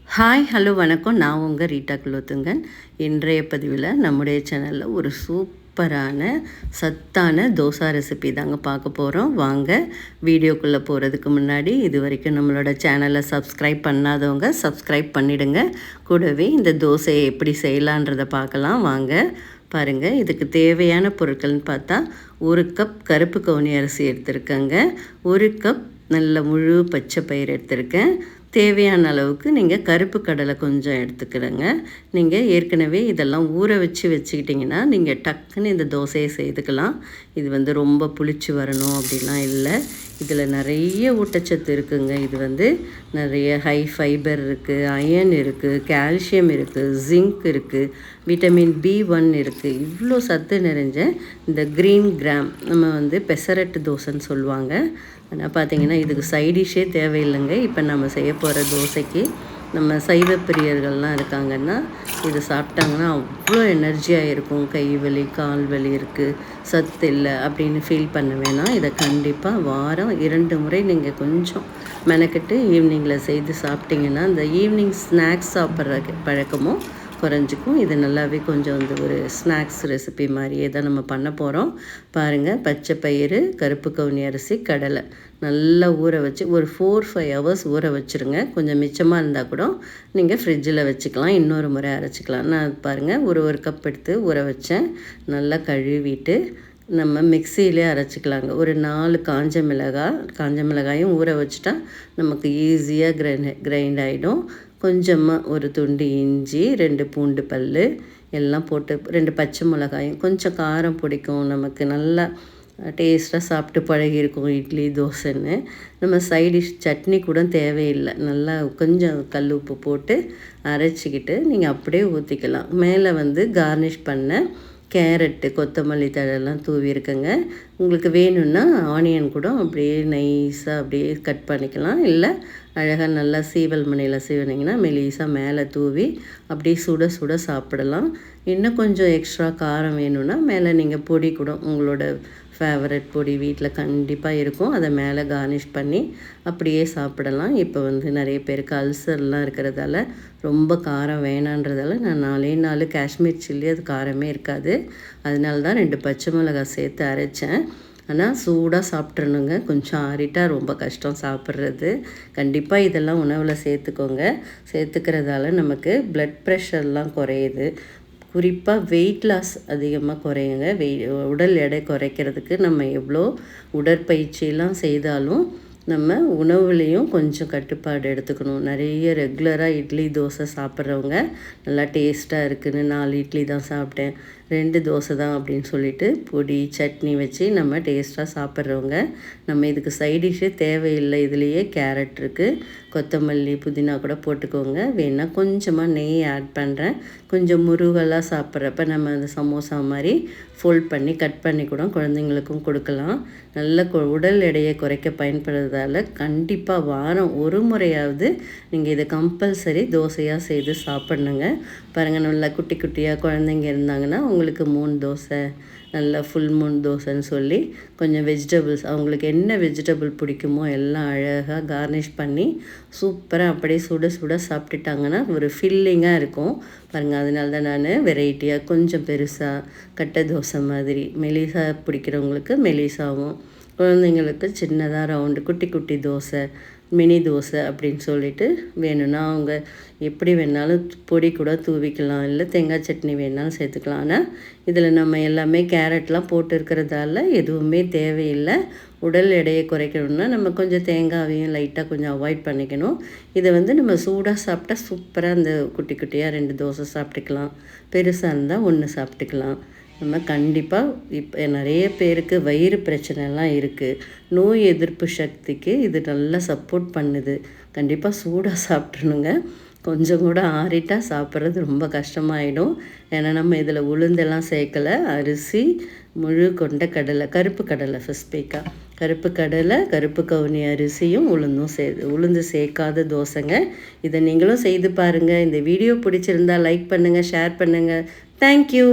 Hi hello வணக்கம். நான் உங்கள் ரீட்டா குலோத்துங்கன். இன்றைய பதிவில் நம்முடைய சேனலில் ஒரு சூப்பரான சத்தான தோசை ரெசிபி தாங்க பார்க்க போகிறோம். வாங்க வீடியோக்குள்ளே போகிறதுக்கு முன்னாடி இது வரைக்கும் நம்மளோட சேனலை சப்ஸ்கிரைப் பண்ணாதவங்க சப்ஸ்கிரைப் பண்ணிவிடுங்க. கூடவே இந்த தோசையை எப்படி செய்யலான்றதை பார்க்கலாம் வாங்க. பாருங்கள், இதுக்கு தேவையான பொருட்கள்னு பார்த்தா 1 கப் கருப்பு கவுனி அரிசி எடுத்திருக்கேங்க, 1 கப் நல்ல முழு பச்சை பயிர் எடுத்திருக்கேன். தேவையான அளவுக்கு நீங்கள் கருப்பு கடலை கொஞ்சம் எடுத்துக்கிடுங்க. நீங்கள் ஏற்கனவே இதெல்லாம் ஊற வச்சுக்கிட்டிங்கன்னா நீங்கள் டக்குன்னு இந்த தோசையை செய்துக்கலாம். இது ரொம்ப புளிச்சு வரணும் அப்படிலாம் இல்லை. இதில் நிறைய ஊட்டச்சத்து இருக்குங்க. இது நிறைய ஹை ஃபைபர் இருக்குது, அயர்ன் இருக்குது, கால்சியம் இருக்குது, ஜிங்க் இருக்குது, விட்டமின் B1 இருக்குது. இவ்வளோ சத்து நிறைஞ்ச இந்த க்ரீன் கிராம் நம்ம பெசரட்டு தோசைன்னு சொல்லுவாங்க. ஆனால் பார்த்திங்கன்னா இதுக்கு சைடிஷ்ஷே தேவையில்லைங்க. இப்போ நம்ம செய்ய போகிற தோசைக்கு நம்ம சைவ பிரியர்கள்லாம் இருக்காங்கன்னா இது சாப்பிட்டாங்கன்னா அவ்வளோ எனர்ஜியாக இருக்கும். கை வலி கால் வலி இருக்குது, சத்து இல்லை அப்படின்னு ஃபீல் பண்ண வேணாம். இதை கண்டிப்பாக வாரம் 2 முறை நீங்கள் கொஞ்சம் மெனக்கெட்டு ஈவினிங்கில் செய்து சாப்பிட்டிங்கன்னா இந்த ஈவினிங் ஸ்நாக்ஸ் சாப்பிட்ற பழக்கமும் குறைஞ்சிக்கும். இது நல்லாவே கொஞ்சம் ஒரு ஸ்நாக்ஸ் ரெசிபி மாதிரியே தான் நம்ம பண்ண போகிறோம். பாருங்கள், பச்சை பயிறு, கருப்பு கவுனி அரிசி, கடலை நல்லா ஊற வச்சு ஒரு 4-5 ஹவர்ஸ் ஊற வச்சுருங்க. கொஞ்சம் மிச்சமாக இருந்தால் கூட நீங்கள் ஃப்ரிட்ஜில் வச்சுக்கலாம், இன்னொரு முறை அரைச்சிக்கலாம். நான் பாருங்கள் ஒரு கப் எடுத்து ஊற வச்சேன். நல்லா கழுவிட்டு நம்ம மிக்சியிலே அரைச்சிக்கலாங்க. ஒரு 4 காஞ்ச மிளகாயும் ஊற வச்சுட்டா நமக்கு ஈஸியாக கிரைண்ட் ஆகிடும். கொஞ்சமாக ஒரு துண்டு இஞ்சி, 2 பூண்டு பல் எல்லாம் போட்டு 2 பச்சை மிளகாயும், கொஞ்சம் காரம் பிடிக்கும் நமக்கு, நல்லா டேஸ்ட்டாக சாப்பிட்டு பழகியிருக்கும் இட்லி தோசைன்னு. நம்ம சைடிஷ் சட்னி கூட தேவையில்லை. நல்லா கொஞ்சம் கல் உப்பு போட்டு அரைச்சிக்கிட்டு நீங்கள் அப்படியே ஊற்றிக்கலாம். மேலே கார்னிஷ் பண்ண கேரட்டு, கொத்தமல்லி தழையெல்லாம் தூவிருக்குங்க. உங்களுக்கு வேணும்னா ஆனியன் கூட அப்படியே நைஸாக அப்படியே கட் பண்ணிக்கலாம். இல்லை அழகாக நல்லா சீவல் மணியில் சீவினிங்கன்னா மெலிசாக மேலே தூவி அப்படியே சுட சுட சாப்பிடலாம். இன்னும் கொஞ்சம் எக்ஸ்ட்ரா காரம் வேணும்னா மேலே நீங்கள் பொடி கூட உங்களோட ஃபேவரட் பொடி வீட்டில் கண்டிப்பாக இருக்கும், அதை மேலே கார்னிஷ் பண்ணி அப்படியே சாப்பிடலாம். இப்போ நிறைய பேருக்கு அல்சர்லாம் இருக்கிறதால ரொம்ப காரம் வேணான்றதால நான் 4 காஷ்மீர் சில்லி, அது காரமே இருக்காது, அதனால தான் 2 பச்சை மிளகாய் சேர்த்து அரைச்சேன். ஆனால் சூடாக சாப்பிட்றணுங்க, கொஞ்சம் ஆறிட்டால் ரொம்ப கஷ்டம் சாப்பிட்றது. கண்டிப்பாக இதெல்லாம் உணவில் சேர்த்துக்கோங்க. சேர்த்துக்கிறதால நமக்கு ப்ளட் ப்ரெஷர்லாம் குறையுது. குறிப்பாக வெயிட் லாஸ் அதிகமாக குறையுங்க. உடல் எடை குறைக்கிறதுக்கு நம்ம எவ்வளோ உடற்பயிற்சியெல்லாம் செய்தாலும் நம்ம உணவுலேயும் கொஞ்சம் கட்டுப்பாடு எடுத்துக்கணும். நிறைய ரெகுலராக இட்லி தோசை சாப்பிட்றவங்க நல்லா டேஸ்ட்டாக இருக்குதுன்னு 4 இட்லி தான் சாப்பிட்டேன், 2 தோசை தான் அப்படின்னு சொல்லிட்டு பொடி சட்னி வச்சு நம்ம டேஸ்ட்டாக சாப்பிட்றவங்க நம்ம இதுக்கு சைடிஷ்ஷே தேவையில்லை. இதுலேயே கேரட் இருக்குது, கொத்தமல்லி புதினா கூட போட்டுக்கோங்க. வேணால் கொஞ்சமாக நெய் ஆட் பண்ணுறேன். கொஞ்சம் முருகலாக சாப்பிட்றப்ப நம்ம அந்த சமோசா மாதிரி ஃபோல்ட் பண்ணி கட் பண்ணி கூட குழந்தைங்களுக்கும் கொடுக்கலாம். நல்ல உடல் எடையை குறைக்க பயன்படுறதால கண்டிப்பாக வாரம் 1 முறையாவது நீங்கள் இதை கம்பல்சரி தோசையாக செய்து சாப்பிட்ணுங்க. பாருங்கள், நல்லா குட்டி குட்டியாக குழந்தைங்க இருந்தாங்கன்னா உங்களுக்கு 3 தோசை, நல்லா ஃபுல் மூன் தோசைன்னு சொல்லி கொஞ்சம் வெஜிடபிள்ஸ் அவங்களுக்கு என்ன வெஜிடபிள் பிடிக்குமோ எல்லாம் அழகாக கார்னிஷ் பண்ணி சூப்பராக அப்படியே சுட சுட சாப்பிட்டுட்டாங்கன்னா ஒரு ஃபில்லிங்காக இருக்கும். பாருங்கள், அதனால தான் நான் வெரைட்டியாக கொஞ்சம் பெருசாக கட்டை தோசை மாதிரி, மெலிசாக பிடிக்கிறவங்களுக்கு மெலிசாவும், குழந்தைங்களுக்கு சின்னதாக ரவுண்டு குட்டி குட்டி தோசை, மினி தோசை அப்படின்னு சொல்லிட்டு வேணும்னா அவங்க எப்படி வேணாலும் பொடி கூட தூவிக்கலாம், இல்லை தேங்காய் சட்னி வேணாலும் சேர்த்துக்கலாம். ஆனால் இதில் நம்ம எல்லாமே கேரட்லாம் போட்டு இருக்கிறதால எதுவுமே தேவையில்லை. உடல் எடையை குறைக்கணும்னா நம்ம கொஞ்சம் தேங்காயையும் லைட்டாக கொஞ்சம் அவாய்ட் பண்ணிக்கணும். இதை நம்ம சூடாக சாப்பிட்டா சூப்பராக அந்த குட்டி குட்டியாக 2 தோசை சாப்பிட்டுக்கலாம், பெருசாக இருந்தால் 1 சாப்பிட்டுக்கலாம். நம்ம கண்டிப்பாக இப்போ நிறைய பேருக்கு வயிறு பிரச்சனைலாம் இருக்குது, நோய் எதிர்ப்பு சக்திக்கு இது நல்லா சப்போர்ட் பண்ணுது. கண்டிப்பாக சூடாக சாப்பிட்றணுங்க. கொஞ்சம் கூட ஆறிட்டால் சாப்பிட்றது ரொம்ப கஷ்டமாயிடும். ஏன்னா நம்ம இதில் உளுந்தெல்லாம் சேர்க்கலை, அரிசி, முழு கொண்ட கடலை, கருப்பு கடலை ஃபஸ்ட்பேக்காக கருப்பு கடலை, கருப்பு கவுனி அரிசியும் உளுந்து சேர்க்காத தோசைங்க. இதை நீங்களும் செய்து பாருங்கள். இந்த வீடியோ பிடிச்சிருந்தால் லைக் பண்ணுங்கள், ஷேர் பண்ணுங்கள். தேங்க்யூ.